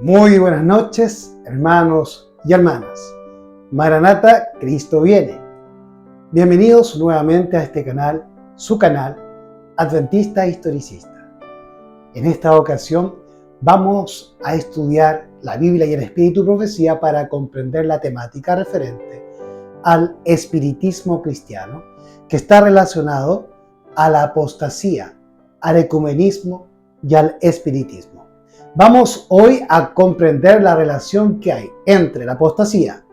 Muy buenas noches, hermanos y hermanas. Maranata, Cristo viene. Bienvenidos nuevamente a este canal, su canal, Adventista Historicista. En esta ocasión vamos a estudiar la Biblia y el Espíritu y Profecía para comprender la temática referente al espiritismo cristiano, que está relacionado a la apostasía, al ecumenismo y al espiritismo. Vamos hoy a comprender la relación que hay entre la apostasía,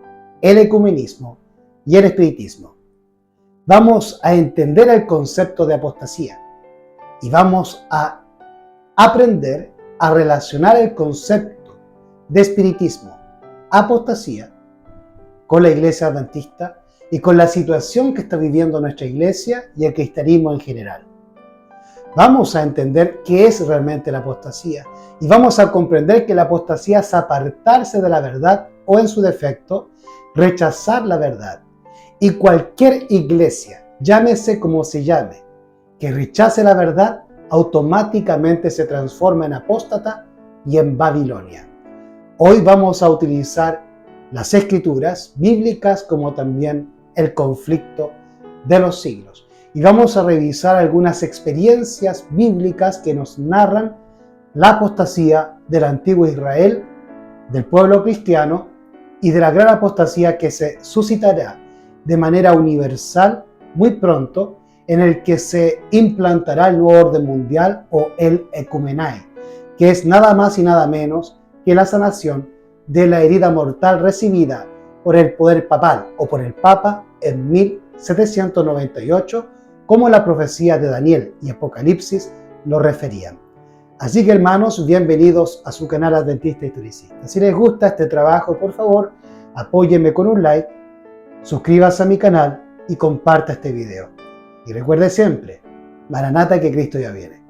el ecumenismo y el espiritismo. Vamos a entender el concepto de apostasía y vamos a aprender a relacionar el concepto de espiritismo, apostasía, con la iglesia adventista y con la situación que está viviendo nuestra iglesia y el cristianismo en general. Vamos a entender qué es realmente la apostasía y vamos a comprender que la apostasía es apartarse de la verdad o, en su defecto, rechazar la verdad. Y cualquier iglesia, llámese como se llame, que rechace la verdad, automáticamente se transforma en apóstata y en Babilonia. Hoy vamos a utilizar las escrituras bíblicas como también el conflicto de los siglos. Y vamos a revisar algunas experiencias bíblicas que nos narran la apostasía del antiguo Israel, del pueblo cristiano y de la gran apostasía que se suscitará de manera universal muy pronto, en el que se implantará el nuevo orden mundial o el ecumenai, que es nada más y nada menos que la sanación de la herida mortal recibida por el poder papal o por el Papa en 1798, como la profecía de Daniel y Apocalipsis lo referían. Así que, hermanos, bienvenidos a su canal Adventista Historicista. Si les gusta este trabajo, por favor, apóyenme con un like, suscríbase a mi canal y comparta este video. Y recuerde siempre, Maranata, que Cristo ya viene.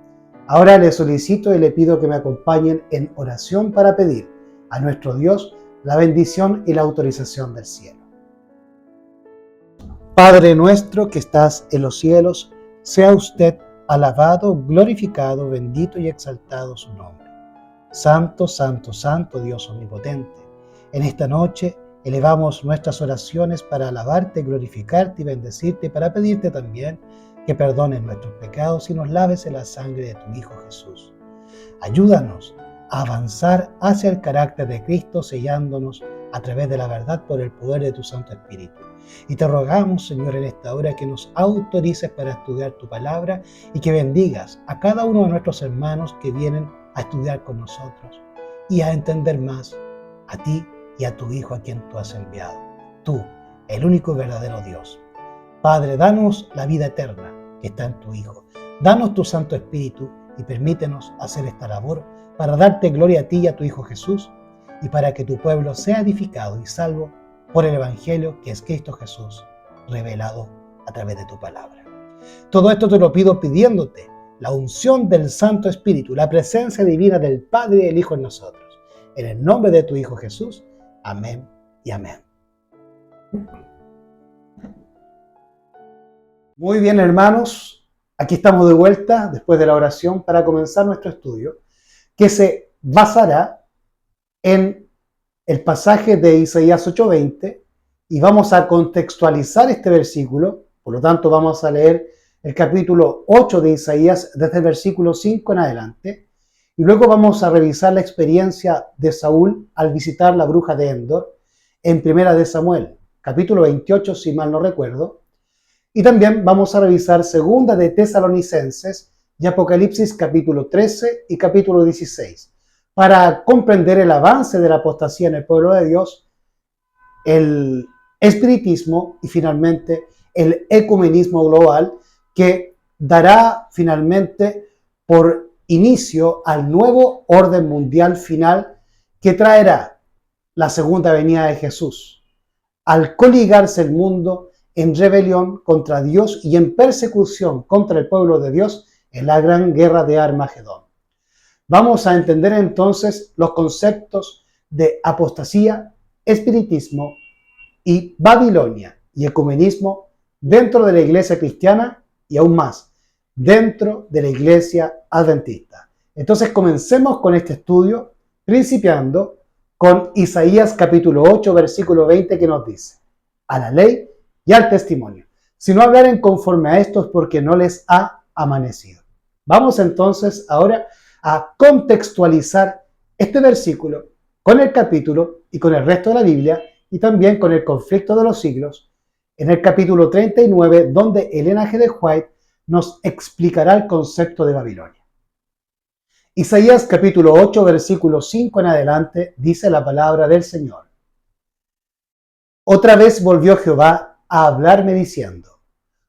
Ahora les solicito y le pido que me acompañen en oración para pedir a nuestro Dios la bendición y la autorización del cielo. Padre nuestro que estás en los cielos, sea usted alabado, glorificado, bendito y exaltado su nombre. Santo, santo, santo Dios omnipotente. En esta noche elevamos nuestras oraciones para alabarte, glorificarte y bendecirte, para pedirte también que perdones nuestros pecados y nos laves en la sangre de tu Hijo Jesús. Ayúdanos a avanzar hacia el carácter de Cristo, sellándonos a través de la verdad por el poder de tu Santo Espíritu. Y te rogamos, Señor, en esta hora que nos autorices para estudiar tu palabra y que bendigas a cada uno de nuestros hermanos que vienen a estudiar con nosotros y a entender más a ti y a tu Hijo a quien tú has enviado. Tú, el único y verdadero Dios. Padre, danos la vida eterna que está en tu Hijo. Danos tu Santo Espíritu y permítenos hacer esta labor para darte gloria a ti y a tu Hijo Jesús y para que tu pueblo sea edificado y salvo por el Evangelio que es Cristo Jesús, revelado a través de tu palabra. Todo esto te lo pido pidiéndote la unción del Santo Espíritu, la presencia divina del Padre y el Hijo en nosotros. En el nombre de tu Hijo Jesús, amén y amén. Muy bien, hermanos, aquí estamos de vuelta después de la oración para comenzar nuestro estudio, que se basará en el pasaje de Isaías 8:20 y vamos a contextualizar este versículo. Por lo tanto, vamos a leer el capítulo 8 de Isaías desde el versículo 5 en adelante y luego vamos a revisar la experiencia de Saúl al visitar la bruja de Endor en Primera de Samuel, capítulo 28, si mal no recuerdo, y también vamos a revisar Segunda de Tesalonicenses y Apocalipsis capítulo 13 y capítulo 16, para comprender el avance de la apostasía en el pueblo de Dios el espiritismo y finalmente el ecumenismo global, que dará finalmente por inicio al nuevo orden mundial final que traerá la segunda venida de Jesús, al coligarse el mundo en rebelión contra Dios y en persecución contra el pueblo de Dios en la gran guerra de Armagedón. Vamos a entender entonces los conceptos de apostasía, espiritismo y Babilonia y ecumenismo dentro de la iglesia cristiana y aún más dentro de la iglesia adventista. Entonces comencemos con este estudio, principiando con Isaías capítulo 8, versículo 20, que nos dice: a la ley y al testimonio, si no hablaren conforme a esto es porque no les ha amanecido. Vamos entonces ahora a contextualizar este versículo con el capítulo y con el resto de la Biblia y también con el conflicto de los siglos en el capítulo 39, donde Elena G. de White nos explicará el concepto de Babilonia. Isaías capítulo 8, versículo 5 en adelante, dice la palabra del Señor. Otra vez volvió Jehová a hablarme diciendo: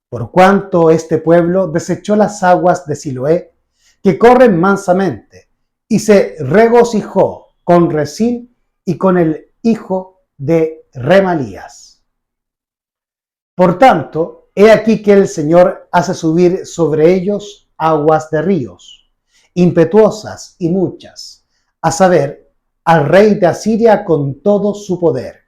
por cuanto este pueblo desechó las aguas de Siloé, que corren mansamente, y se regocijó con Rezín y con el hijo de Remalías. Por tanto, he aquí que el Señor hace subir sobre ellos aguas de ríos, impetuosas y muchas, a saber, al rey de Asiria con todo su poder,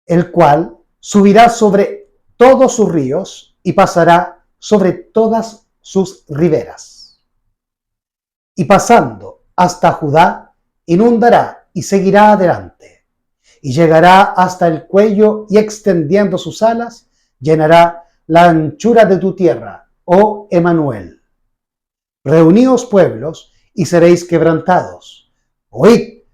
el cual subirá sobre todos sus ríos y pasará sobre todas sus riberas. Y pasando hasta Judá, inundará y seguirá adelante, y llegará hasta el cuello y extendiendo sus alas, llenará la anchura de tu tierra, oh Emanuel. Reuníos pueblos y seréis quebrantados. Oíd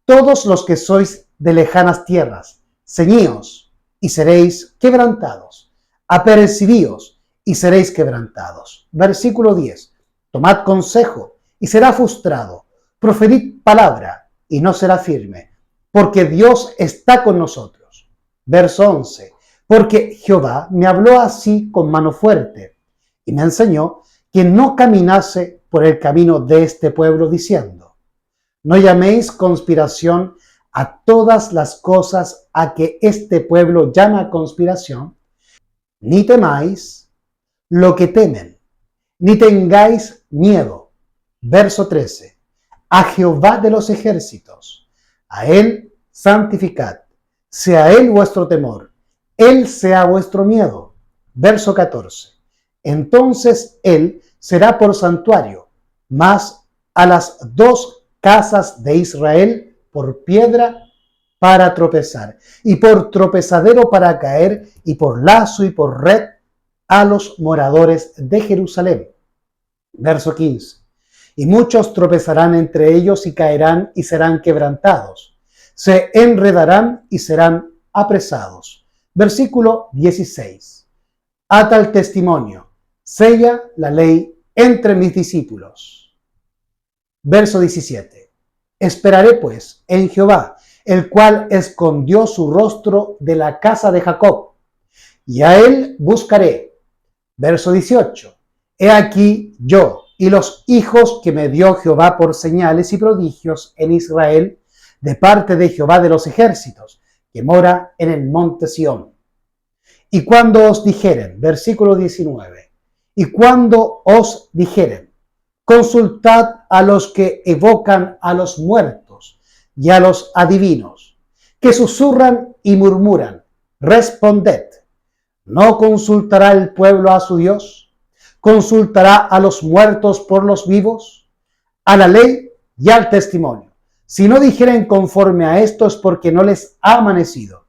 todos los que sois de lejanas tierras, ceñíos y seréis quebrantados. Apercibíos y seréis quebrantados. Versículo 10. Tomad consejo y será frustrado. Proferid palabra y no será firme, porque Dios está con nosotros. Verso 11. Porque Jehová me habló así con mano fuerte y me enseñó que no caminase por el camino de este pueblo, diciendo: no llaméis conspiración a todas las cosas a que este pueblo llama conspiración, ni temáis lo que temen, ni tengáis miedo. Verso 13. A Jehová de los ejércitos, a él santificad, sea él vuestro temor, él sea vuestro miedo. Verso 14. Entonces él será por santuario, mas a las dos casas de Israel por piedra para tropezar, y por tropezadero para caer, y por lazo y por red a los moradores de Jerusalén. Verso 15. Y muchos tropezarán entre ellos y caerán y serán quebrantados, se enredarán y serán apresados. Versículo 16. Ata el testimonio, sella la ley entre mis discípulos. Verso 17. Esperaré pues en Jehová, el cual escondió su rostro de la casa de Jacob, y a él buscaré. Verso 18. He aquí yo y los hijos que me dio Jehová por señales y prodigios en Israel, de parte de Jehová de los ejércitos, que mora en el monte Sión. Y cuando os dijeren, versículo 19, y cuando os dijeren, consultad a los que evocan a los muertos y a los adivinos, que susurran y murmuran, responded. ¿No consultará el pueblo a su Dios? ¿Consultará a los muertos por los vivos? A la ley y al testimonio. Si no dijeren conforme a esto es porque no les ha amanecido.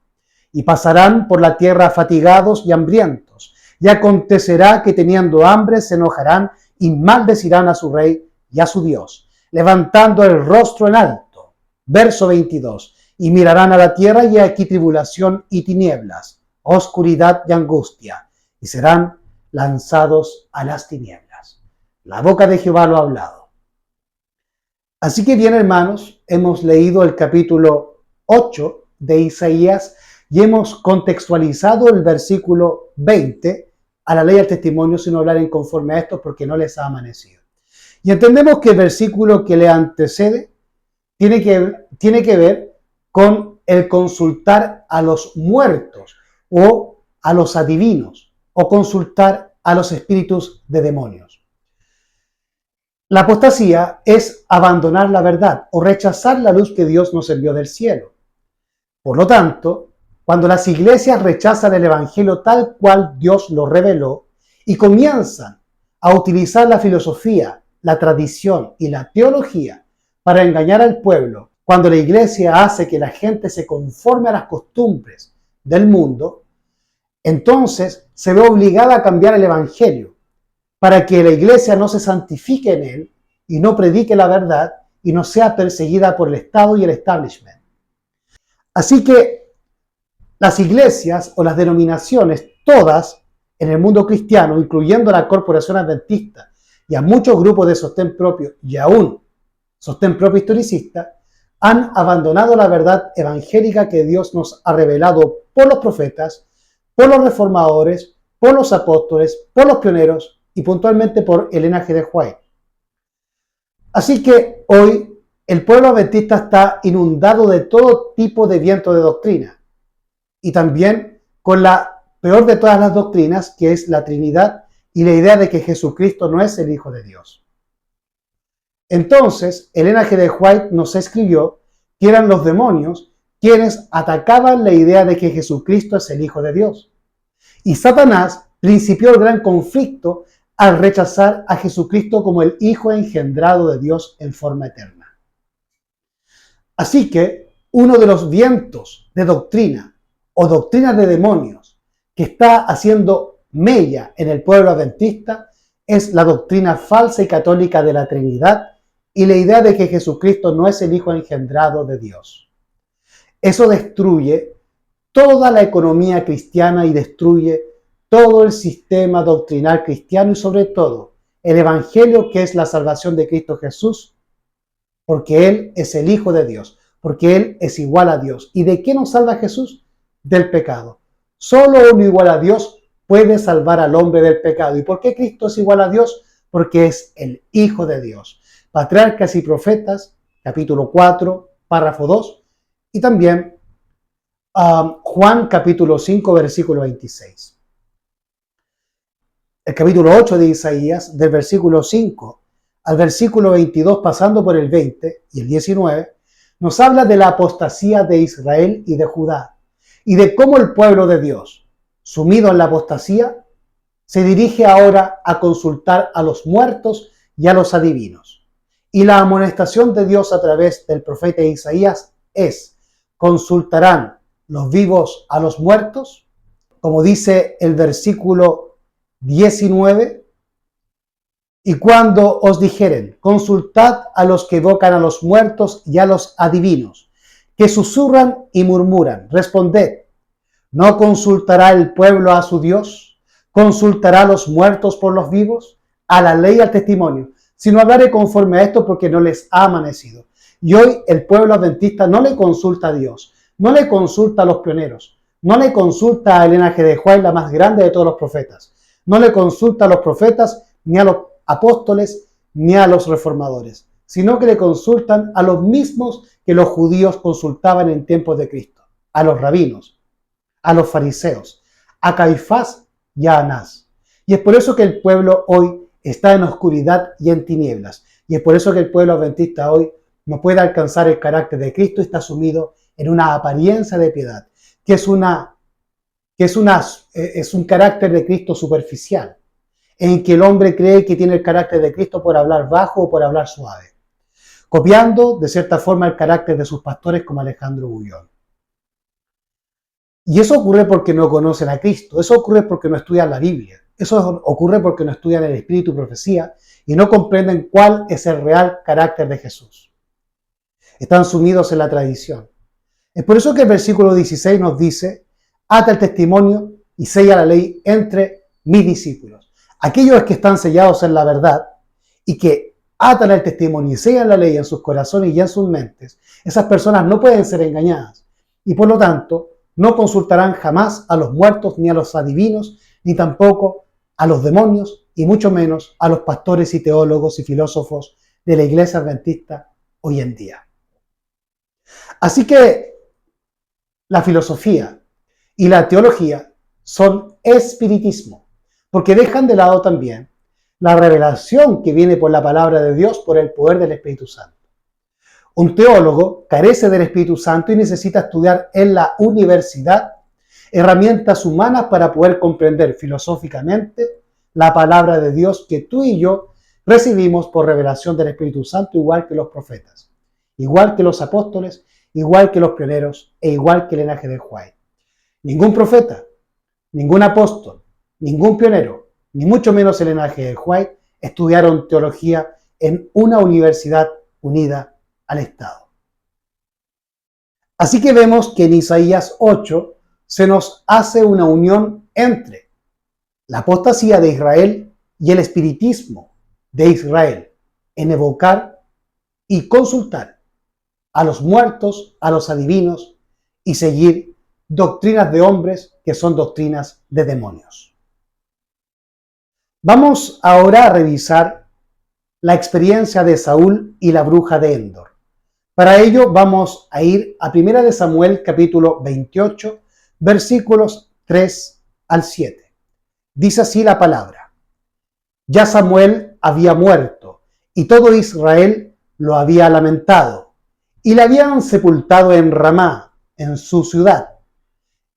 Y pasarán por la tierra fatigados y hambrientos. Y acontecerá que teniendo hambre se enojarán y maldecirán a su rey y a su Dios, levantando el rostro en alto. Verso 22. Y mirarán a la tierra y aquí tribulación y tinieblas, oscuridad y angustia, y serán lanzados a las tinieblas. La boca de Jehová lo ha hablado. Así que bien, hermanos, hemos leído el capítulo 8 de Isaías y hemos contextualizado el versículo 20 a la ley del testimonio, sino hablar en conforme a esto porque no les ha amanecido. Y entendemos que el versículo que le antecede tiene que ver con el consultar a los muertos o a los adivinos o consultar a los espíritus de demonios. La apostasía es abandonar la verdad o rechazar la luz que Dios nos envió del cielo. Por lo tanto, cuando las iglesias rechazan el evangelio tal cual Dios lo reveló y comienzan a utilizar la filosofía, la tradición y la teología para engañar al pueblo, cuando la iglesia hace que la gente se conforme a las costumbres del mundo, entonces se ve obligada a cambiar el evangelio para que la iglesia no se santifique en él y no predique la verdad y no sea perseguida por el Estado y el establishment. Así que las iglesias o las denominaciones, todas en el mundo cristiano, incluyendo la Corporación Adventista y a muchos grupos de sostén propio y aún sostén propio historicista, han abandonado la verdad evangélica que Dios nos ha revelado por los profetas, por los reformadores, por los apóstoles, por los pioneros y puntualmente por Elena G. de White. Así que hoy el pueblo adventista está inundado de todo tipo de viento de doctrina y también con la peor de todas las doctrinas, que es la Trinidad y la idea de que Jesucristo no es el Hijo de Dios. Entonces, Elena G. de White nos escribió que eran los demonios quienes atacaban la idea de que Jesucristo es el Hijo de Dios. Y Satanás principió el gran conflicto al rechazar a Jesucristo como el Hijo engendrado de Dios en forma eterna. Así que uno de los vientos de doctrina o doctrinas de demonios que está haciendo mella en el pueblo adventista es la doctrina falsa y católica de la Trinidad y la idea de que Jesucristo no es el Hijo engendrado de Dios. Eso destruye toda la economía cristiana y destruye todo el sistema doctrinal cristiano y sobre todo el Evangelio, que es la salvación de Cristo Jesús, porque Él es el Hijo de Dios, porque Él es igual a Dios. ¿Y de qué nos salva Jesús? Del pecado. Solo uno igual a Dios puede salvar al hombre del pecado. ¿Y por qué Cristo es igual a Dios? Porque es el Hijo de Dios. Patriarcas y Profetas, capítulo 4, párrafo 2, y también Juan capítulo 5, versículo 26. El capítulo 8 de Isaías, del versículo 5 al versículo 22, pasando por el 20 y el 19, nos habla de la apostasía de Israel y de Judá, y de cómo el pueblo de Dios, sumido en la apostasía, se dirige ahora a consultar a los muertos y a los adivinos. Y la amonestación de Dios a través del profeta Isaías es: ¿consultarán los vivos a los muertos? Como dice el versículo 19, y cuando os dijeren, consultad a los que evocan a los muertos y a los adivinos, que susurran y murmuran, responded, ¿no consultará el pueblo a su Dios? ¿Consultará a los muertos por los vivos? A la ley y al testimonio. Si no hablaré conforme a esto porque no les ha amanecido. Y hoy el pueblo adventista no le consulta a Dios, no le consulta a los pioneros, no le consulta a Elena G. de White, la más grande de todos los profetas. No le consulta a los profetas, ni a los apóstoles, ni a los reformadores, sino que le consultan a los mismos que los judíos consultaban en tiempos de Cristo, a los rabinos, a los fariseos, a Caifás y a Anás. Y es por eso que el pueblo hoy está en oscuridad y en tinieblas. Y es por eso que el pueblo adventista hoy no puede alcanzar el carácter de Cristo y está sumido en una apariencia de piedad, que es un carácter de Cristo superficial, en que el hombre cree que tiene el carácter de Cristo por hablar bajo o por hablar suave, copiando de cierta forma el carácter de sus pastores como Alejandro Bullón. Y eso ocurre porque no conocen a Cristo, eso ocurre porque no estudian la Biblia, eso ocurre porque no estudian el Espíritu y profecía y no comprenden cuál es el real carácter de Jesús. Están sumidos en la tradición. Es por eso que el versículo 16 nos dice: ata el testimonio y sella la ley entre mis discípulos. Aquellos que están sellados en la verdad y que atan el testimonio y sellan la ley en sus corazones y en sus mentes, esas personas no pueden ser engañadas. y por lo tanto no consultarán jamás a los muertos ni a los adivinos, ni tampoco a los demonios, y mucho menos a los pastores y teólogos y filósofos de la Iglesia Adventista hoy en día. Así que la filosofía y la teología son espiritismo, porque dejan de lado también la revelación que viene por la palabra de Dios por el poder del Espíritu Santo. Un teólogo carece del Espíritu Santo y necesita estudiar en la universidad herramientas humanas para poder comprender filosóficamente la palabra de Dios que tú y yo recibimos por revelación del Espíritu Santo, igual que los profetas, igual que los apóstoles, igual que los pioneros e igual que el linaje de White. Ningún profeta, ningún apóstol, ningún pionero, ni mucho menos el linaje de White, estudiaron teología en una universidad unida al Estado. Así que vemos que en Isaías 8 se nos hace una unión entre la apostasía de Israel y el espiritismo de Israel en evocar y consultar a los muertos, a los adivinos y seguir doctrinas de hombres que son doctrinas de demonios. Vamos ahora a revisar la experiencia de Saúl y la bruja de Endor. Para ello vamos a ir a 1 Samuel capítulo 28, versículos 3 al 7. Dice así la palabra: Ya Samuel había muerto, y todo Israel lo había lamentado, y le habían sepultado en Ramá, en su ciudad.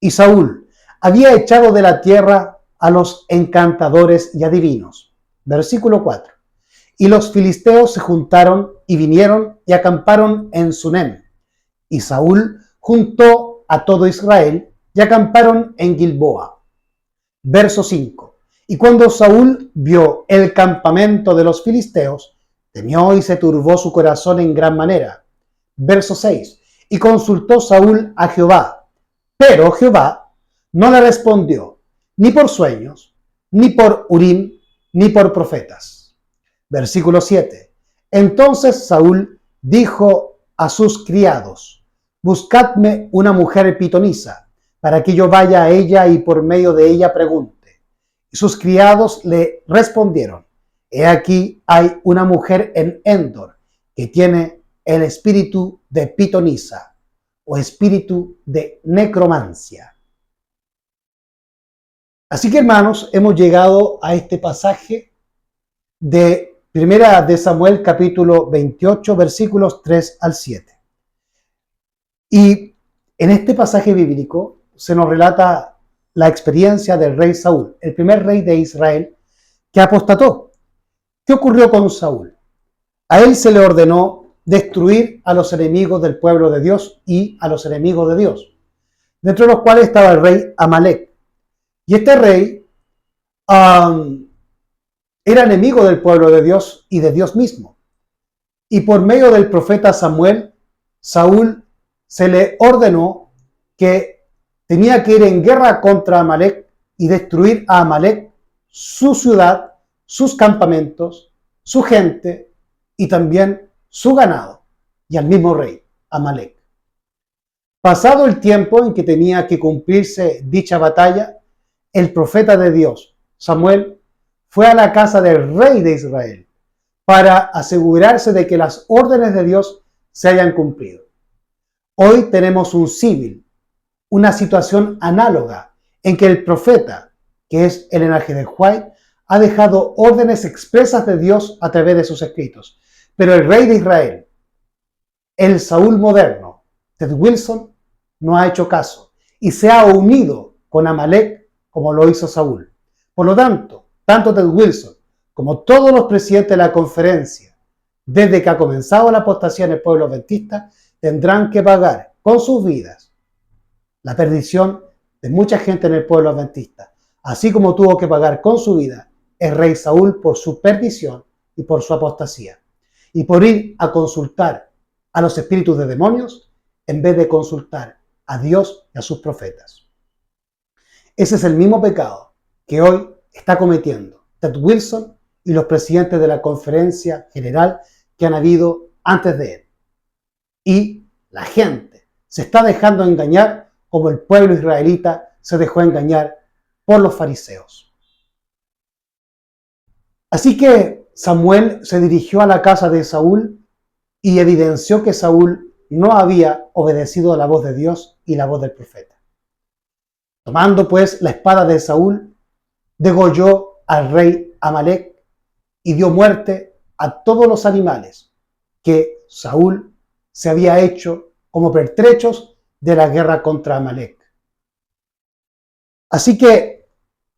Y Saúl había echado de la tierra a los encantadores y adivinos. Versículo 4. Y los filisteos se juntaron y vinieron y acamparon en Sunem. Y Saúl juntó a todo Israel y acamparon en Gilboa. Verso 5. Y cuando Saúl vio el campamento de los filisteos, temió y se turbó su corazón en gran manera. Verso 6. Y consultó Saúl a Jehová, pero Jehová no le respondió, ni por sueños, ni por Urim, ni por profetas. Versículo 7. Entonces Saúl dijo a sus criados: Buscadme una mujer pitonisa, para que yo vaya a ella y por medio de ella pregunte. Y sus criados le respondieron: He aquí hay una mujer en Endor que tiene el espíritu de pitonisa o espíritu de necromancia. Así que, hermanos, hemos llegado a este pasaje de 1 Samuel capítulo 28, versículos 3 al 7. Y en este pasaje bíblico se nos relata la experiencia del rey Saúl, el primer rey de Israel que apostató. ¿Qué ocurrió con Saúl? A él se le ordenó destruir a los enemigos del pueblo de Dios y a los enemigos de Dios, dentro de los cuales estaba el rey Amalek. Y este rey era enemigo del pueblo de Dios y de Dios mismo. Y por medio del profeta Samuel, Saúl se le ordenó que tenía que ir en guerra contra Amalek y destruir a Amalek, su ciudad, sus campamentos, su gente y también su ganado, y al mismo rey, Amalek. Pasado el tiempo en que tenía que cumplirse dicha batalla, el profeta de Dios, Samuel, fue a la casa del rey de Israel para asegurarse de que las órdenes de Dios se hayan cumplido. Hoy tenemos un símil, una situación análoga en que el profeta, que es el linaje de White, ha dejado órdenes expresas de Dios a través de sus escritos. Pero el rey de Israel, el Saúl moderno, Ted Wilson, no ha hecho caso y se ha unido con Amalek como lo hizo Saúl. Por lo tanto Ted Wilson como todos los presidentes de la conferencia, desde que ha comenzado la apostasía en el pueblo adventista, tendrán que pagar con sus vidas la perdición de mucha gente en el pueblo adventista, así como tuvo que pagar con su vida el rey Saúl por su perdición y por su apostasía, y por ir a consultar a los espíritus de demonios en vez de consultar a Dios y a sus profetas. Ese es el mismo pecado que hoy está cometiendo Ted Wilson y los presidentes de la conferencia general que han habido antes de él. Y la gente se está dejando engañar como el pueblo israelita se dejó engañar por los fariseos. Así que Samuel se dirigió a la casa de Saúl y evidenció que Saúl no había obedecido a la voz de Dios y la voz del profeta. Tomando pues la espada de Saúl, degolló al rey Amalec y dio muerte a todos los animales que Saúl se había hecho como pertrechos de la guerra contra Amalec. Así que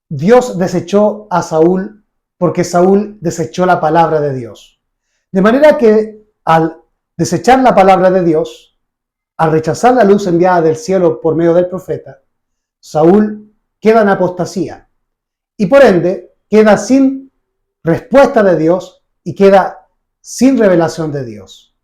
Dios desechó a Saúl porque Saúl desechó la palabra de Dios. De manera que al desechar la palabra de Dios, al rechazar la luz enviada del cielo por medio del profeta, Saúl queda en apostasía y por ende queda sin respuesta de Dios y queda sin revelación de Dios.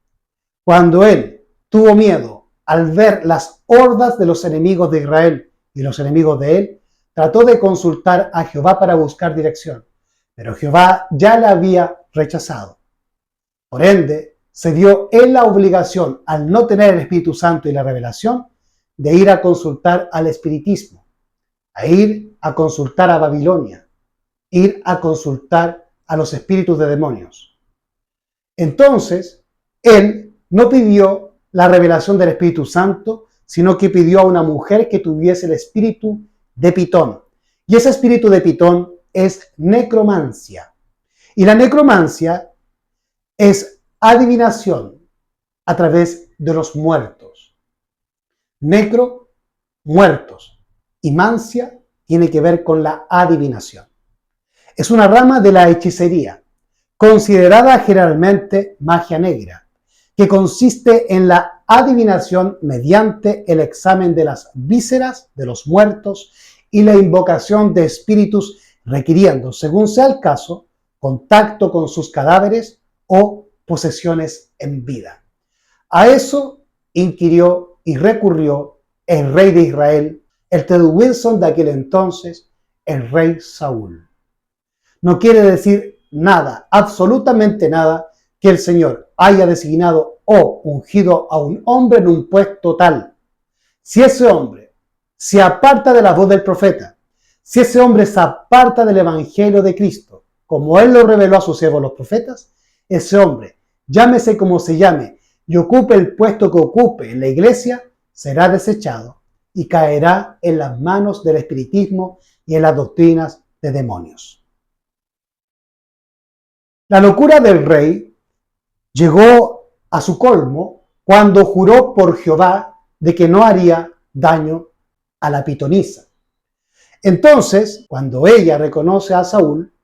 Cuando él tuvo miedo al ver las hordas de los enemigos de Israel y los enemigos de él, trató de consultar a Jehová para buscar dirección, pero Jehová ya la había rechazado. Por ende, se dio en la obligación, al no tener el Espíritu Santo y la revelación, de ir a consultar al espiritismo, a ir a consultar a Babilonia, ir a consultar a los espíritus de demonios. Entonces, él no pidió la revelación del Espíritu Santo, sino que pidió a una mujer que tuviese el espíritu de Pitón. Y ese espíritu de Pitón es necromancia. Y la necromancia es adivinación a través de los muertos. Necro, muertos. Y mancia tiene que ver con la adivinación. Es una rama de la hechicería, considerada generalmente magia negra, que consiste en la adivinación mediante el examen de las vísceras de los muertos y la invocación de espíritus requiriendo, según sea el caso, contacto con sus cadáveres o posesiones en vida. A eso inquirió y recurrió el rey de Israel, el Ted Wilson de aquel entonces, el rey Saúl. No quiere decir nada, absolutamente nada, que el Señor haya designado o ungido a un hombre en un puesto tal. Si ese hombre se aparta de la voz del profeta, si ese hombre se aparta del evangelio de Cristo, como él lo reveló a sus siervos los profetas, ese hombre, llámese como se llame, y ocupe el puesto que ocupe en la iglesia, será desechado y caerá en las manos del espiritismo y en las doctrinas de demonios. La locura del rey llegó a su colmo cuando juró por Jehová de que no haría daño a la pitonisa. Entonces, cuando ella reconoce a Saúl,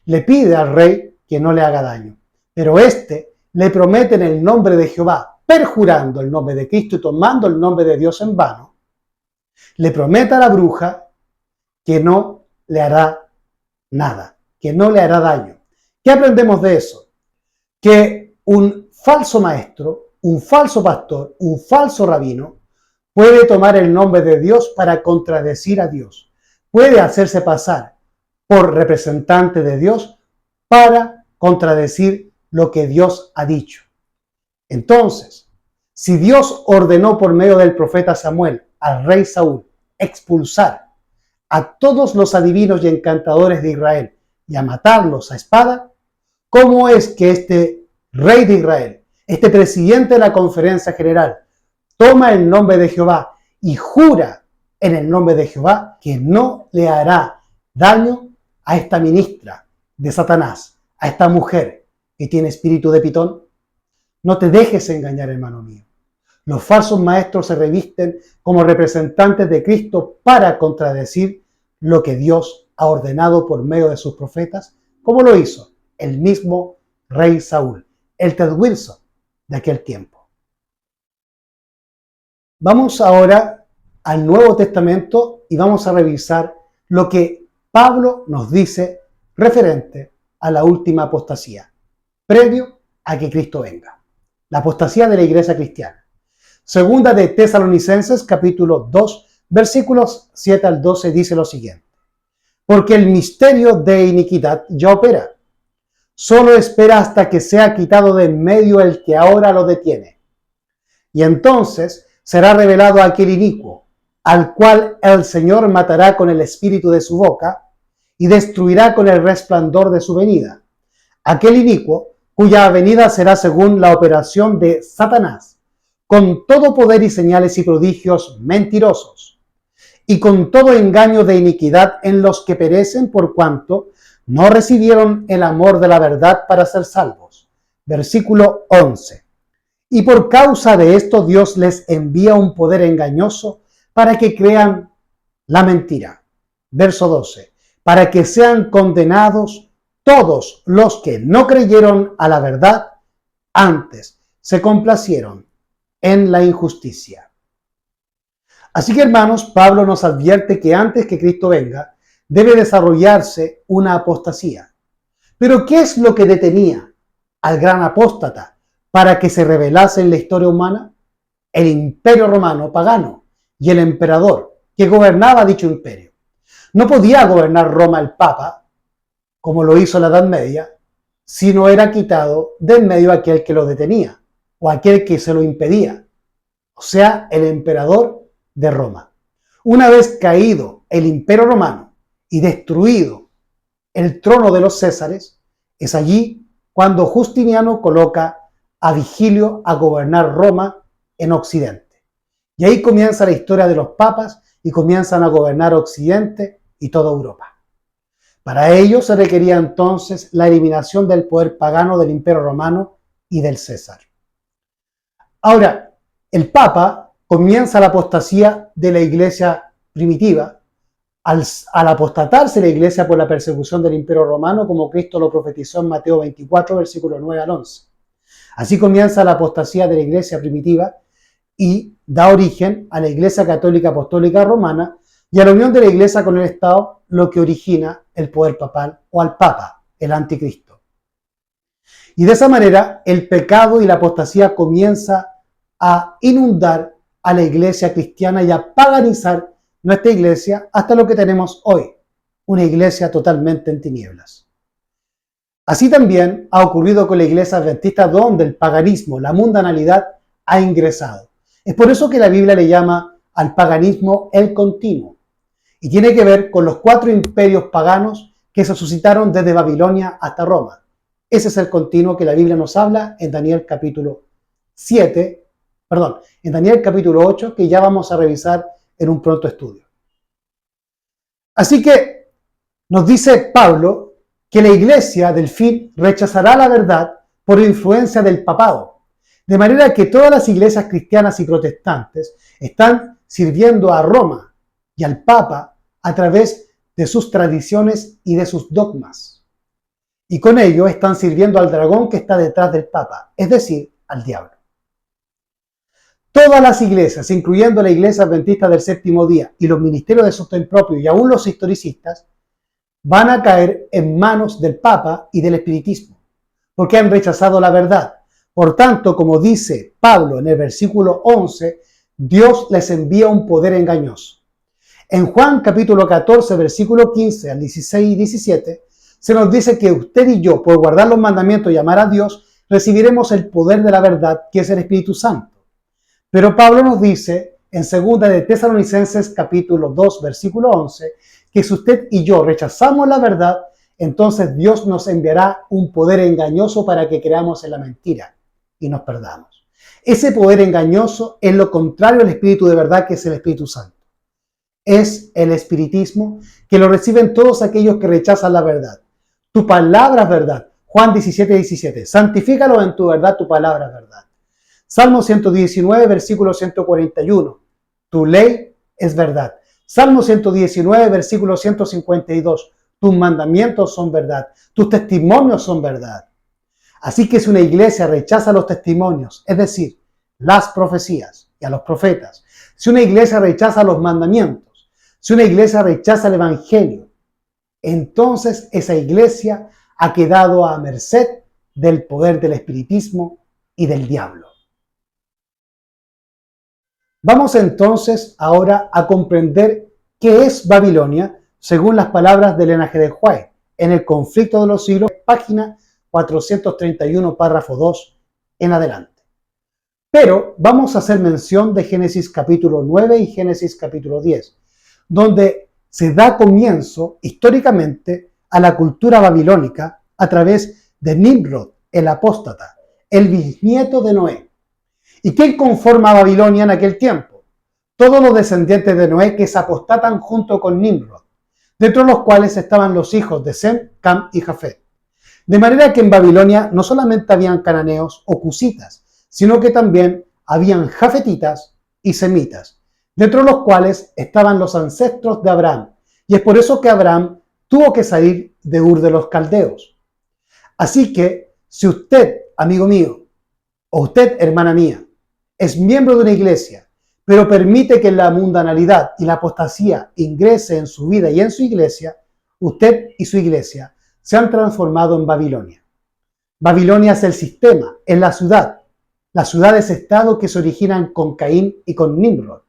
le pide al rey que no le haga daño. Pero éste le promete en el nombre de Jehová, perjurando el nombre de Cristo y tomando el nombre de Dios en vano, le promete a la bruja que no le hará nada, que no le hará daño. ¿Qué aprendemos de eso? Que un falso maestro, un falso pastor, un falso rabino puede tomar el nombre de Dios para contradecir a Dios. Puede hacerse pasar por representante de Dios para contradecir lo que Dios ha dicho. Entonces, si Dios ordenó por medio del profeta Samuel al rey Saúl expulsar a todos los adivinos y encantadores de Israel y a matarlos a espada, ¿cómo es que este rey de Israel, este presidente de la conferencia general, toma el nombre de Jehová y jura en el nombre de Jehová que no le hará daño a esta ministra de Satanás, a esta mujer que tiene espíritu de Pitón? No te dejes engañar, hermano mío. Los falsos maestros se revisten como representantes de Cristo para contradecir lo que Dios ha ordenado por medio de sus profetas, como lo hizo el mismo rey Saúl, el Ted Wilson de aquel tiempo. Vamos ahora al Nuevo Testamento y vamos a revisar lo que Pablo nos dice referente a la última apostasía, previo a que Cristo venga. La apostasía de la iglesia cristiana. Segunda de Tesalonicenses, capítulo 2, versículos 7 al 12, dice lo siguiente. Porque el misterio de iniquidad ya opera. Solo espera hasta que sea quitado de en medio el que ahora lo detiene. Y entonces será revelado aquel inicuo, al cual el Señor matará con el espíritu de su boca y destruirá con el resplandor de su venida. Aquel inicuo, cuya venida será según la operación de Satanás, con todo poder y señales y prodigios mentirosos, y con todo engaño de iniquidad en los que perecen por cuanto no recibieron el amor de la verdad para ser salvos. Versículo 11. Y por causa de esto Dios les envía un poder engañoso para que crean la mentira. Verso 12. Para que sean condenados todos los que no creyeron a la verdad, antes se complacieron en la injusticia. Así que, hermanos, Pablo nos advierte que antes que Cristo venga, debe desarrollarse una apostasía. Pero ¿qué es lo que detenía al gran apóstata para que se revelase en la historia humana? El imperio romano pagano y el emperador que gobernaba dicho imperio. No podía gobernar Roma el Papa, como lo hizo en la Edad Media, si no era quitado de en medio aquel que lo detenía o aquel que se lo impedía, o sea, el emperador de Roma. Una vez caído el imperio romano y destruido el trono de los Césares, es allí cuando Justiniano coloca a Vigilio a gobernar Roma en Occidente. Y ahí comienza la historia de los papas y comienzan a gobernar Occidente y toda Europa. Para ello se requería entonces la eliminación del poder pagano del Imperio Romano y del César. Ahora, el Papa comienza la apostasía de la Iglesia primitiva al apostatarse la Iglesia por la persecución del Imperio Romano, como Cristo lo profetizó en Mateo 24, versículos 9 al 11. Así comienza la apostasía de la Iglesia primitiva y da origen a la Iglesia Católica Apostólica Romana y a la unión de la Iglesia con el Estado, lo que origina el poder papal o al Papa, el anticristo. Y de esa manera el pecado y la apostasía comienza a inundar a la Iglesia cristiana y a paganizar nuestra Iglesia hasta lo que tenemos hoy, una Iglesia totalmente en tinieblas. Así también ha ocurrido con la Iglesia adventista, donde el paganismo, la mundanalidad, ha ingresado. Es por eso que la Biblia le llama al paganismo el continuo. Y tiene que ver con los 4 imperios paganos que se suscitaron desde Babilonia hasta Roma. Ese es el continuo que la Biblia nos habla en Daniel capítulo 8, que ya vamos a revisar en un pronto estudio. Así que nos dice Pablo que la Iglesia del fin rechazará la verdad por influencia del papado, de manera que todas las iglesias cristianas y protestantes están sirviendo a Roma y al Papa a través de sus tradiciones y de sus dogmas. Y con ello están sirviendo al dragón que está detrás del Papa, es decir, al diablo. Todas las iglesias, incluyendo la Iglesia Adventista del Séptimo Día y los ministerios de sostén propio y aún los historicistas, van a caer en manos del Papa y del espiritismo, porque han rechazado la verdad. Por tanto, como dice Pablo en el versículo 11, Dios les envía un poder engañoso. En Juan capítulo 14, versículo 15 al 16 y 17, se nos dice que usted y yo, por guardar los mandamientos y amar a Dios, recibiremos el poder de la verdad, que es el Espíritu Santo. Pero Pablo nos dice en 2 de Tesalonicenses capítulo 2, versículo 11, que si usted y yo rechazamos la verdad, entonces Dios nos enviará un poder engañoso para que creamos en la mentira y nos perdamos. Ese poder engañoso es lo contrario al Espíritu de verdad, que es el Espíritu Santo. Es el espiritismo, que lo reciben todos aquellos que rechazan la verdad. Tu palabra es verdad. Juan 17, 17. Santifícalo en tu verdad, tu palabra es verdad. Salmo 119, versículo 141. Tu ley es verdad. Salmo 119, versículo 152. Tus mandamientos son verdad. Tus testimonios son verdad. Así que si una iglesia rechaza los testimonios, es decir, las profecías y a los profetas, si una iglesia rechaza los mandamientos, si una iglesia rechaza el evangelio, entonces esa iglesia ha quedado a merced del poder del espiritismo y del diablo. Vamos entonces ahora a comprender qué es Babilonia según las palabras de Elena G. de White en El conflicto de los siglos, página 431, párrafo 2 en adelante. Pero vamos a hacer mención de Génesis capítulo 9 y Génesis capítulo 10, donde se da comienzo históricamente a la cultura babilónica a través de Nimrod, el apóstata, el bisnieto de Noé. ¿Y quién conforma a Babilonia en aquel tiempo? Todos los descendientes de Noé que se apostatan junto con Nimrod, dentro de los cuales estaban los hijos de Sem, Cam y Jafet. De manera que en Babilonia no solamente habían cananeos o cusitas, sino que también habían jafetitas y semitas, dentro de los cuales estaban los ancestros de Abraham. Y es por eso que Abraham tuvo que salir de Ur de los Caldeos. Así que, si usted, amigo mío, o usted, hermana mía, es miembro de una iglesia, pero permite que la mundanalidad y la apostasía ingrese en su vida y en su iglesia, usted y su iglesia se han transformado en Babilonia. Babilonia es el sistema, es la ciudad. Las ciudades-estado que se originan con Caín y con Nimrod,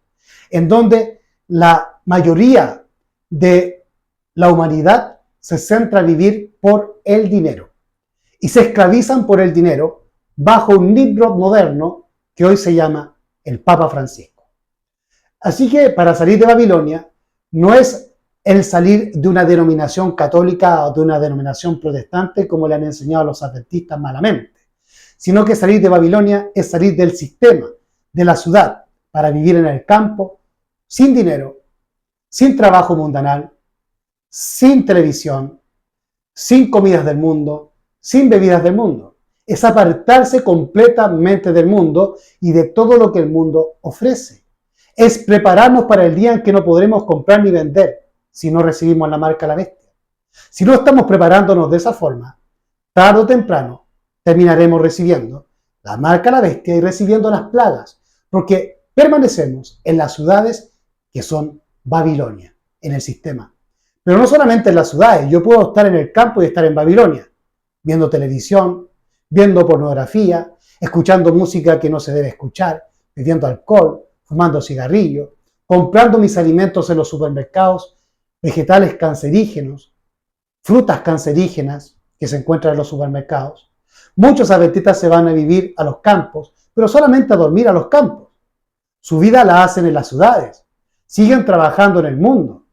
en donde la mayoría de la humanidad se centra a vivir por el dinero y se esclavizan por el dinero bajo un Nimrod moderno que hoy se llama el Papa Francisco. Así que para salir de Babilonia no es el salir de una denominación católica o de una denominación protestante como le han enseñado a los adventistas malamente, sino que salir de Babilonia es salir del sistema, de la ciudad, para vivir en el campo, sin dinero, sin trabajo mundanal, sin televisión, sin comidas del mundo, sin bebidas del mundo. Es apartarse completamente del mundo y de todo lo que el mundo ofrece. Es prepararnos para el día en que no podremos comprar ni vender si no recibimos la marca de la bestia. Si no estamos preparándonos de esa forma, tarde o temprano terminaremos recibiendo la marca de la bestia y recibiendo las plagas, porque permanecemos en las ciudades que son Babilonia, en el sistema. Pero no solamente en las ciudades, yo puedo estar en el campo y estar en Babilonia, viendo televisión, viendo pornografía, escuchando música que no se debe escuchar, bebiendo alcohol, fumando cigarrillos, comprando mis alimentos en los supermercados, vegetales cancerígenos, frutas cancerígenas que se encuentran en los supermercados. Muchos adventistas se van a vivir a los campos, pero solamente a dormir a los campos. Su vida la hacen en las ciudades, siguen trabajando en el mundo.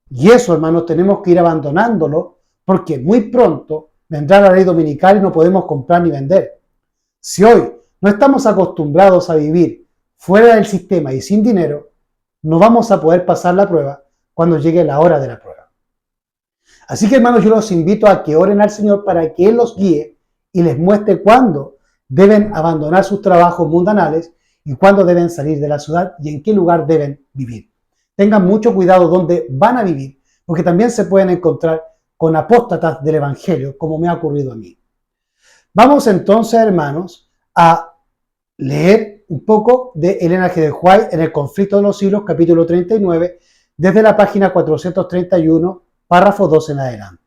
Y eso, hermanos, tenemos que ir abandonándolo porque muy pronto vendrá la ley dominical y no podemos comprar ni vender. Si hoy no estamos acostumbrados a vivir fuera del sistema y sin dinero, no vamos a poder pasar la prueba cuando llegue la hora de la prueba. Así que, hermanos, yo los invito a que oren al Señor para que Él los guíe y les muestre cuándo deben abandonar sus trabajos mundanales y cuándo deben salir de la ciudad y en qué lugar deben vivir. Tengan mucho cuidado dónde van a vivir, porque también se pueden encontrar con apóstatas del Evangelio, como me ha ocurrido a mí. Vamos entonces, hermanos, a leer un poco de Elena G. de White en El conflicto de los siglos, capítulo 39, desde la página 431, párrafo 2 en adelante.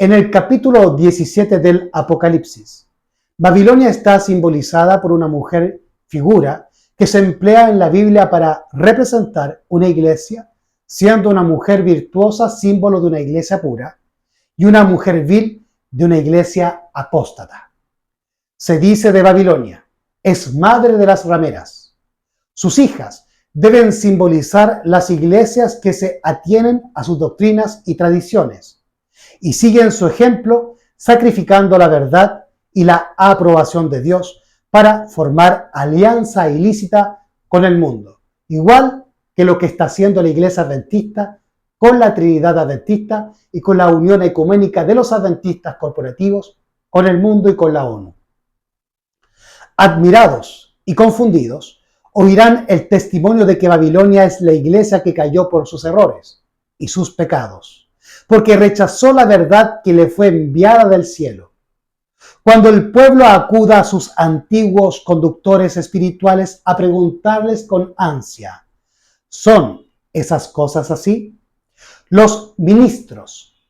En el capítulo 17 del Apocalipsis, Babilonia está simbolizada por una mujer figura que se emplea en la Biblia para representar una iglesia, siendo una mujer virtuosa símbolo de una iglesia pura y una mujer vil de una iglesia apóstata. Se dice de Babilonia, es madre de las rameras. Sus hijas deben simbolizar las iglesias que se atienen a sus doctrinas y tradiciones y siguen su ejemplo sacrificando la verdad y la aprobación de Dios para formar alianza ilícita con el mundo, igual que lo que está haciendo la Iglesia Adventista con la Trinidad Adventista y con la unión ecuménica de los adventistas corporativos con el mundo y con la ONU. Admirados y confundidos, oirán el testimonio de que Babilonia es la iglesia que cayó por sus errores y sus pecados, porque rechazó la verdad que le fue enviada del cielo. Cuando el pueblo acuda a sus antiguos conductores espirituales a preguntarles con ansia, ¿son esas cosas así? Los ministros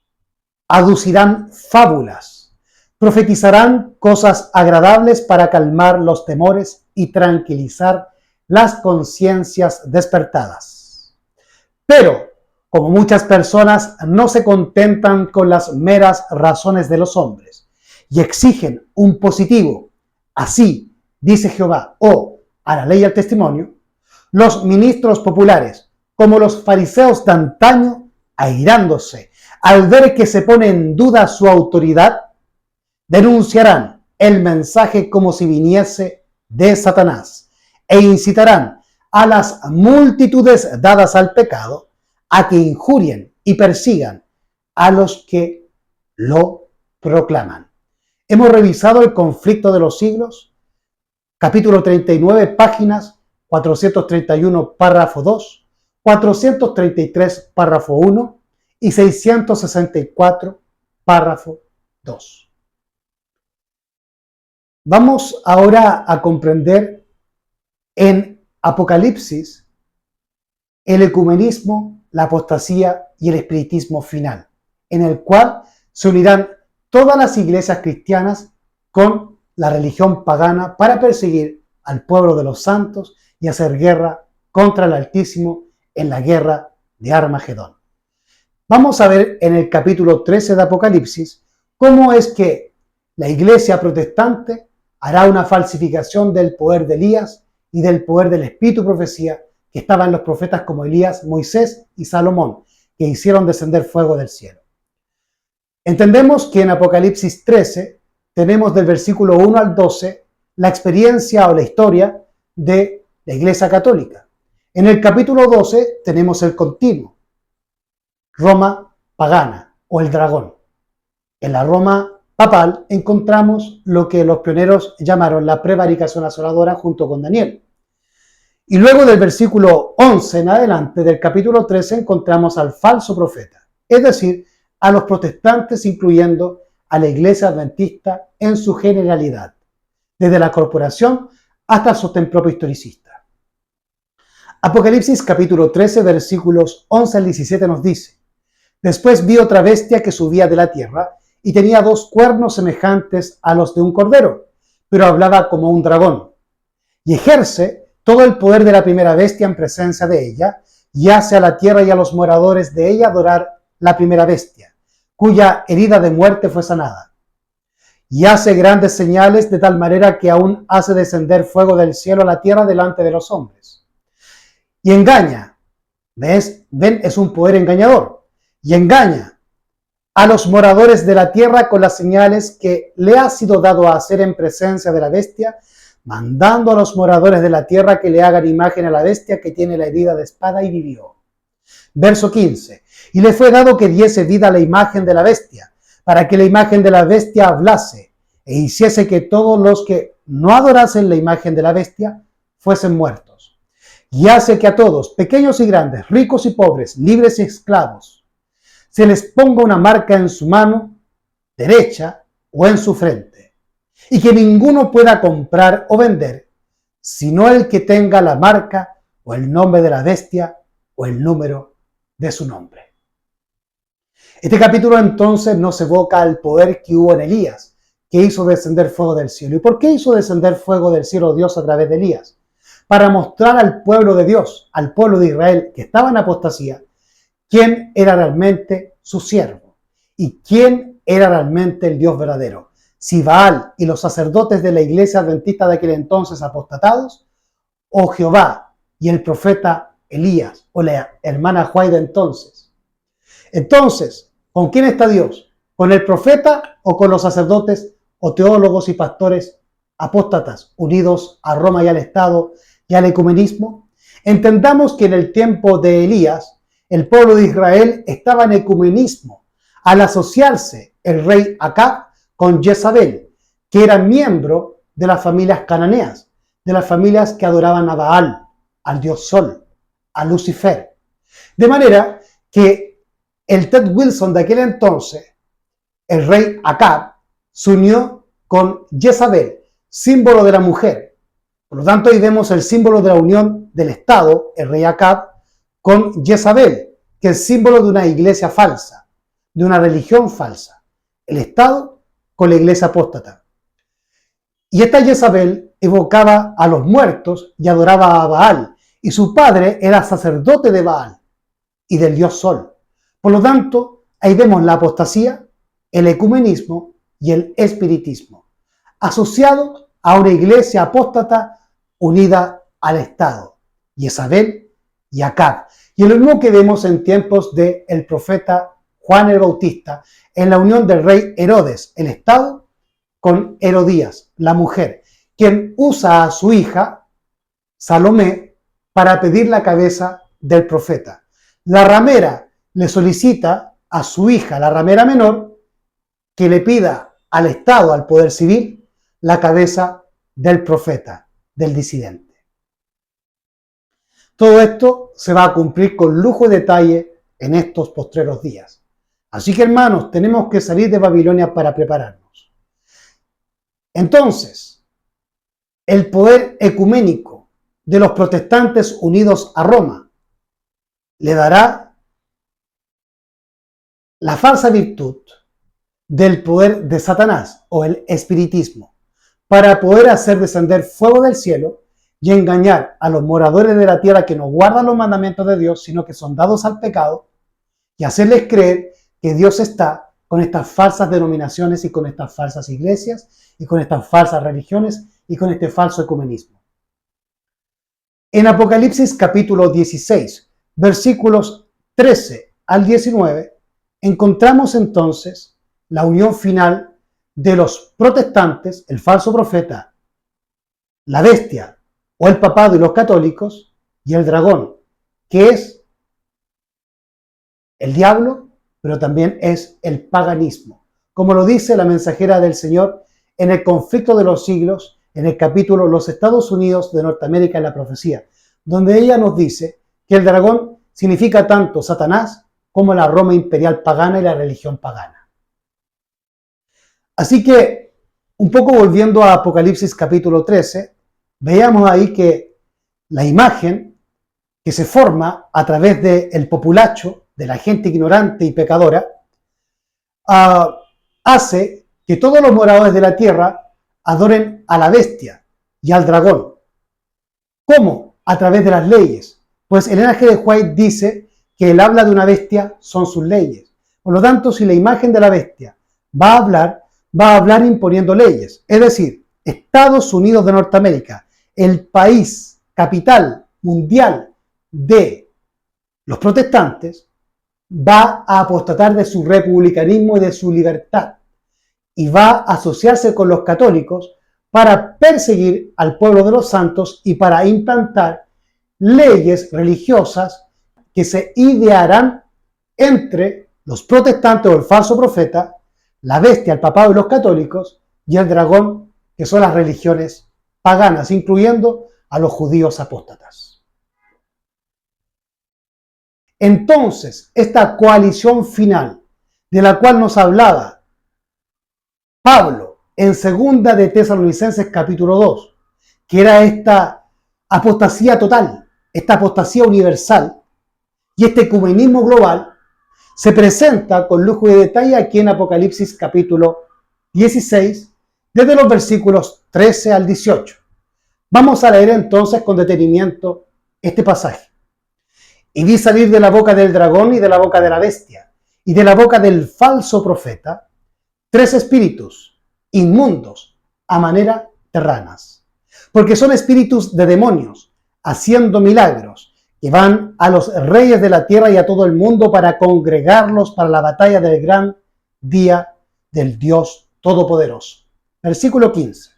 aducirán fábulas, profetizarán cosas agradables para calmar los temores y tranquilizar las conciencias despertadas. Pero, como muchas personas no se contentan con las meras razones de los hombres y exigen un positivo, así dice Jehová, o a la ley y al testimonio, los ministros populares, como los fariseos de antaño, airándose al ver que se pone en duda su autoridad, denunciarán el mensaje como si viniese de Satanás e incitarán a las multitudes dadas al pecado a que injurien y persigan a los que lo proclaman. Hemos revisado el conflicto de los siglos, capítulo 39, páginas 431, párrafo 2, 433, párrafo 1 y 664, párrafo 2. Vamos ahora a comprender en Apocalipsis el ecumenismo, la apostasía y el espiritismo final, en el cual se unirán todas las iglesias cristianas con la religión pagana para perseguir al pueblo de los santos y hacer guerra contra el Altísimo en la guerra de Armagedón. Vamos a ver en el capítulo 13 de Apocalipsis cómo es que la iglesia protestante hará una falsificación del poder de Elías y del poder del espíritu profecía que estaban en los profetas como Elías, Moisés y Salomón, que hicieron descender fuego del cielo. Entendemos que en Apocalipsis 13 tenemos del versículo 1 al 12 la experiencia o la historia de la Iglesia Católica. En el capítulo 12 tenemos el continuo, Roma pagana o el dragón. En la Roma papal encontramos lo que los pioneros llamaron la prevaricación asoladora junto con Daniel. Y luego del versículo 11 en adelante del capítulo 13 encontramos al falso profeta, es decir, a los protestantes incluyendo a la iglesia adventista en su generalidad, desde la corporación hasta el sostén propio historicista. Apocalipsis capítulo 13 versículos 11 al 17 nos dice: Después vi otra bestia que subía de la tierra y tenía 2 cuernos semejantes a los de un cordero, pero hablaba como un dragón, y ejerce todo el poder de la primera bestia en presencia de ella, y hace a la tierra y a los moradores de ella adorar la primera bestia, cuya herida de muerte fue sanada. Y hace grandes señales de tal manera que aún hace descender fuego del cielo a la tierra delante de los hombres. Y engaña, ¿ves? Ven, es un poder engañador, y engaña a los moradores de la tierra con las señales que le ha sido dado a hacer en presencia de la bestia, mandando a los moradores de la tierra que le hagan imagen a la bestia que tiene la herida de espada y vivió. Verso 15. Y le fue dado que diese vida a la imagen de la bestia, para que la imagen de la bestia hablase, e hiciese que todos los que no adorasen la imagen de la bestia fuesen muertos. Y hace que a todos, pequeños y grandes, ricos y pobres, libres y esclavos, se les ponga una marca en su mano derecha o en su frente, y que ninguno pueda comprar o vender, sino el que tenga la marca o el nombre de la bestia o el número de su nombre. Este capítulo entonces nos evoca al poder que hubo en Elías, que hizo descender fuego del cielo. ¿Y por qué hizo descender fuego del cielo Dios a través de Elías? Para mostrar al pueblo de Dios, al pueblo de Israel que estaba en apostasía, quién era realmente su siervo y quién era realmente el Dios verdadero. Si Baal y los sacerdotes de la iglesia adventista de aquel entonces apostatados, o Jehová y el profeta Elías, o la hermana Juaida entonces. Entonces, ¿con quién está Dios? ¿Con el profeta o con los sacerdotes o teólogos y pastores apóstatas unidos a Roma y al Estado y al ecumenismo? Entendamos que en el tiempo de Elías, el pueblo de Israel estaba en ecumenismo al asociarse el rey Acab con Jezabel, que era miembro de las familias cananeas, de las familias que adoraban a Baal, al dios Sol, a Lucifer. De manera que el Ted Wilson de aquel entonces, el rey Acab, se unió con Jezabel, símbolo de la mujer. Por lo tanto, ahí vemos el símbolo de la unión del Estado, el rey Acab, con Jezabel, que es símbolo de una iglesia falsa, de una religión falsa. El Estado con la iglesia apóstata. Y esta Jezabel evocaba a los muertos y adoraba a Baal, y su padre era sacerdote de Baal y del dios Sol. Por lo tanto, ahí vemos la apostasía, el ecumenismo y el espiritismo, asociado a una iglesia apóstata unida al Estado, Jezabel y Acab. Y es lo mismo que vemos en tiempos del profeta Juan el Bautista, en la unión del rey Herodes, el Estado, con Herodías, la mujer, quien usa a su hija, Salomé, para pedir la cabeza del profeta. La ramera le solicita a su hija, la ramera menor, que le pida al Estado, al poder civil, la cabeza del profeta, del disidente. Todo esto se va a cumplir con lujo y detalle en estos postreros días. Así que, hermanos, tenemos que salir de Babilonia para prepararnos. Entonces, el poder ecuménico de los protestantes unidos a Roma le dará la falsa virtud del poder de Satanás o el espiritismo para poder hacer descender fuego del cielo y engañar a los moradores de la tierra que no guardan los mandamientos de Dios, sino que son dados al pecado, y hacerles creer que Dios está con estas falsas denominaciones y con estas falsas iglesias y con estas falsas religiones y con este falso ecumenismo. En Apocalipsis capítulo 16, versículos 13 al 19, encontramos entonces la unión final de los protestantes, el falso profeta, la bestia o el papado y los católicos, y el dragón, que es el diablo, pero también es el paganismo. Como lo dice la mensajera del Señor en el conflicto de los siglos, en el capítulo Los Estados Unidos de Norteamérica en la profecía, donde ella nos dice que el dragón significa tanto Satanás como la Roma imperial pagana y la religión pagana. Así que, un poco volviendo a Apocalipsis capítulo 13, veamos ahí que la imagen que se forma a través del populacho, de la gente ignorante y pecadora, hace que todos los moradores de la tierra adoren a la bestia y al dragón. ¿Cómo? A través de las leyes. Pues el Ellen G. White dice que el habla de una bestia son sus leyes. Por lo tanto, si la imagen de la bestia va a hablar imponiendo leyes. Es decir, Estados Unidos de Norteamérica, el país capital mundial de los protestantes, va a apostatar de su republicanismo y de su libertad y va a asociarse con los católicos para perseguir al pueblo de los santos y para implantar leyes religiosas que se idearán entre los protestantes o el falso profeta, la bestia, el papado y los católicos, y el dragón, que son las religiones paganas, incluyendo a los judíos apóstatas. Entonces, esta coalición final, de la cual nos hablaba Pablo en segunda de Tesalonicenses capítulo 2, que era esta apostasía total, esta apostasía universal y este ecumenismo global, se presenta con lujo y detalle aquí en Apocalipsis capítulo 16, desde los versículos 13 al 18. Vamos a leer entonces con detenimiento este pasaje. Y vi salir de la boca del dragón y de la boca de la bestia y de la boca del falso profeta 3 espíritus inmundos a manera de ranas, porque son espíritus de demonios haciendo milagros que van a los reyes de la tierra y a todo el mundo para congregarlos para la batalla del gran día del Dios Todopoderoso. Versículo 15.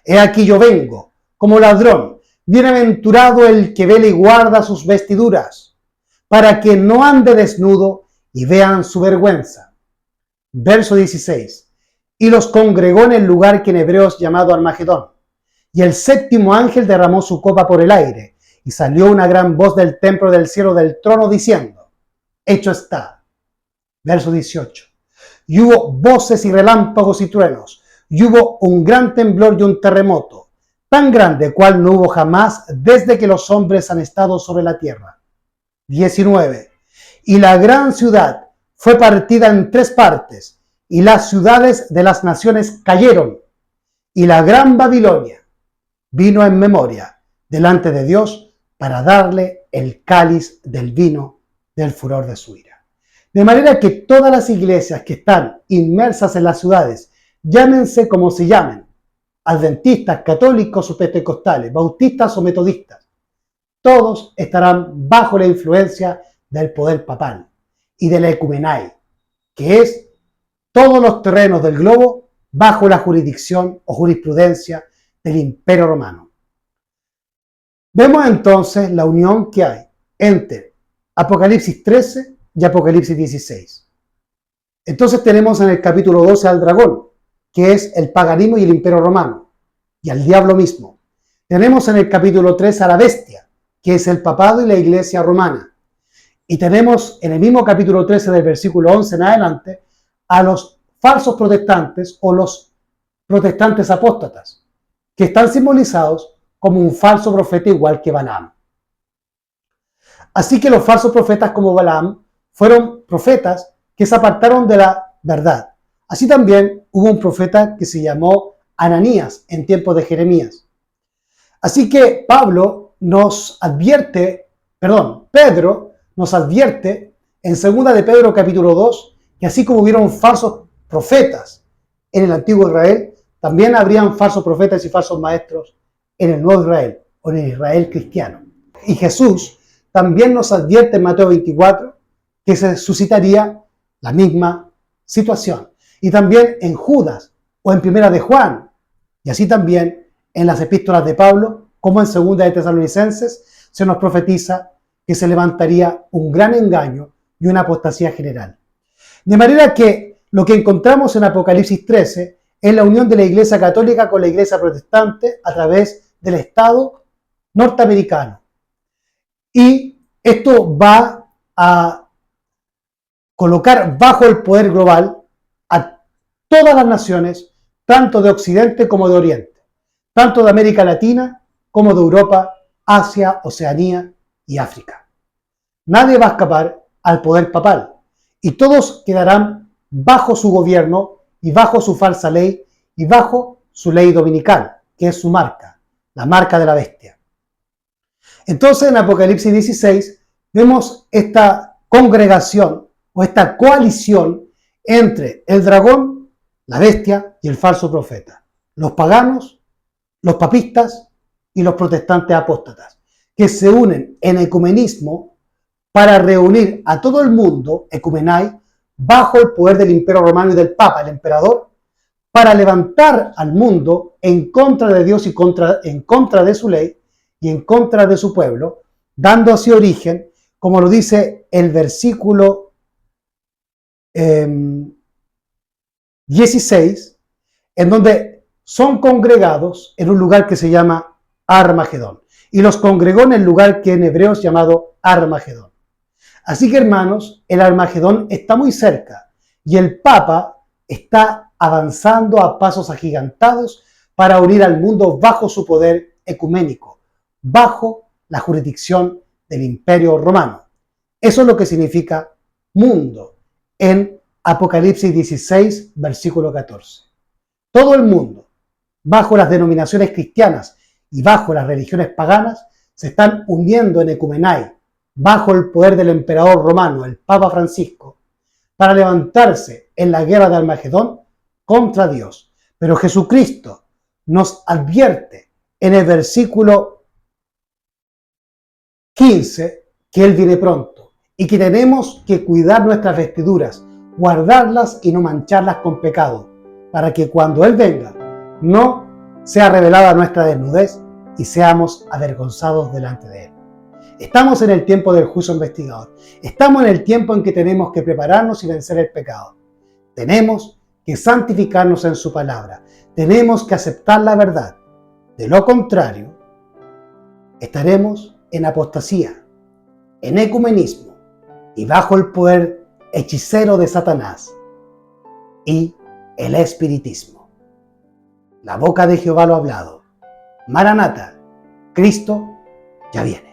He aquí yo vengo como ladrón, bienaventurado el que vela y guarda sus vestiduras, para que no ande desnudo y vean su vergüenza. Verso 16. Y los congregó en el lugar que en hebreo es llamado Armagedón. Y el séptimo ángel derramó su copa por el aire, y salió una gran voz del templo del cielo del trono diciendo, hecho está. Verso 18. Y hubo voces y relámpagos y truenos, y hubo un gran temblor y un terremoto, tan grande cual no hubo jamás desde que los hombres han estado sobre la tierra. 19. Y la gran ciudad fue partida en 3 partes, y las ciudades de las naciones cayeron, y la gran Babilonia vino en memoria delante de Dios para darle el cáliz del vino del furor de su ira. De manera que todas las iglesias que están inmersas en las ciudades, llámense como se llamen, adventistas, católicos o pentecostales, bautistas o metodistas, todos estarán bajo la influencia del poder papal y de la ecumenai, que es todos los terrenos del globo bajo la jurisdicción o jurisprudencia del Imperio Romano. Vemos entonces la unión que hay entre Apocalipsis 13 y Apocalipsis 16. Entonces tenemos en el capítulo 12 al dragón, que es el paganismo y el Imperio Romano, y al diablo mismo. Tenemos en el capítulo 3 a la bestia, que es el papado y la iglesia romana. Y tenemos en el mismo capítulo 13 del versículo 11 en adelante a los falsos protestantes o los protestantes apóstatas, que están simbolizados como un falso profeta igual que Balaam. Así que los falsos profetas como Balaam fueron profetas que se apartaron de la verdad. Así también hubo un profeta que se llamó Ananías en tiempos de Jeremías. Así que Pedro nos advierte en 2 de Pedro capítulo 2, que así como hubieron falsos profetas en el antiguo Israel, también habrían falsos profetas y falsos maestros en el nuevo Israel, o en el Israel cristiano. Y Jesús también nos advierte en Mateo 24 que se suscitaría la misma situación. Y también en Judas o en Primera de Juan, y así también en las epístolas de Pablo, como en Segunda de Tesalonicenses, se nos profetiza que se levantaría un gran engaño y una apostasía general. De manera que lo que encontramos en Apocalipsis 13 es la unión de la Iglesia Católica con la Iglesia Protestante a través del Estado norteamericano. Y esto va a colocar bajo el poder global a todas las naciones, tanto de Occidente como de Oriente, tanto de América Latina como de Europa, Asia, Oceanía y África. Nadie va a escapar al poder papal y todos quedarán bajo su gobierno y bajo su falsa ley y bajo su ley dominical, que es su marca, la marca de la bestia. Entonces en Apocalipsis 16 vemos esta congregación o esta coalición entre el dragón, la bestia y el falso profeta, los paganos, los papistas y los protestantes apóstatas, que se unen en ecumenismo para reunir a todo el mundo, ecumenai, bajo el poder del Imperio Romano y del Papa, el emperador, para levantar al mundo en contra de Dios y en contra de su ley y en contra de su pueblo, dando así origen, como lo dice el versículo 16, en donde son congregados en un lugar que se llama Armagedón. Y los congregó en el lugar que en hebreo es llamado Armagedón. Así que, hermanos, el Armagedón está muy cerca y el Papa está avanzando a pasos agigantados para unir al mundo bajo su poder ecuménico, bajo la jurisdicción del Imperio Romano. Eso es lo que significa mundo en Apocalipsis 16, versículo 14. Todo el mundo, bajo las denominaciones cristianas y bajo las religiones paganas, se están uniendo en ecumenai, bajo el poder del emperador romano, el Papa Francisco, para levantarse en la guerra de Armagedón contra Dios. Pero Jesucristo nos advierte en el versículo 15 que Él viene pronto y que tenemos que cuidar nuestras vestiduras, guardarlas y no mancharlas con pecado, para que cuando Él venga no sea revelada nuestra desnudez y seamos avergonzados delante de Él. Estamos en el tiempo del juicio investigador. Estamos en el tiempo en que tenemos que prepararnos y vencer el pecado. Tenemos que santificarnos en su palabra. Tenemos que aceptar la verdad. De lo contrario, estaremos en apostasía, en ecumenismo y bajo el poder hechicero de Satanás y el espiritismo. La boca de Jehová lo ha hablado. Maranata, Cristo ya viene.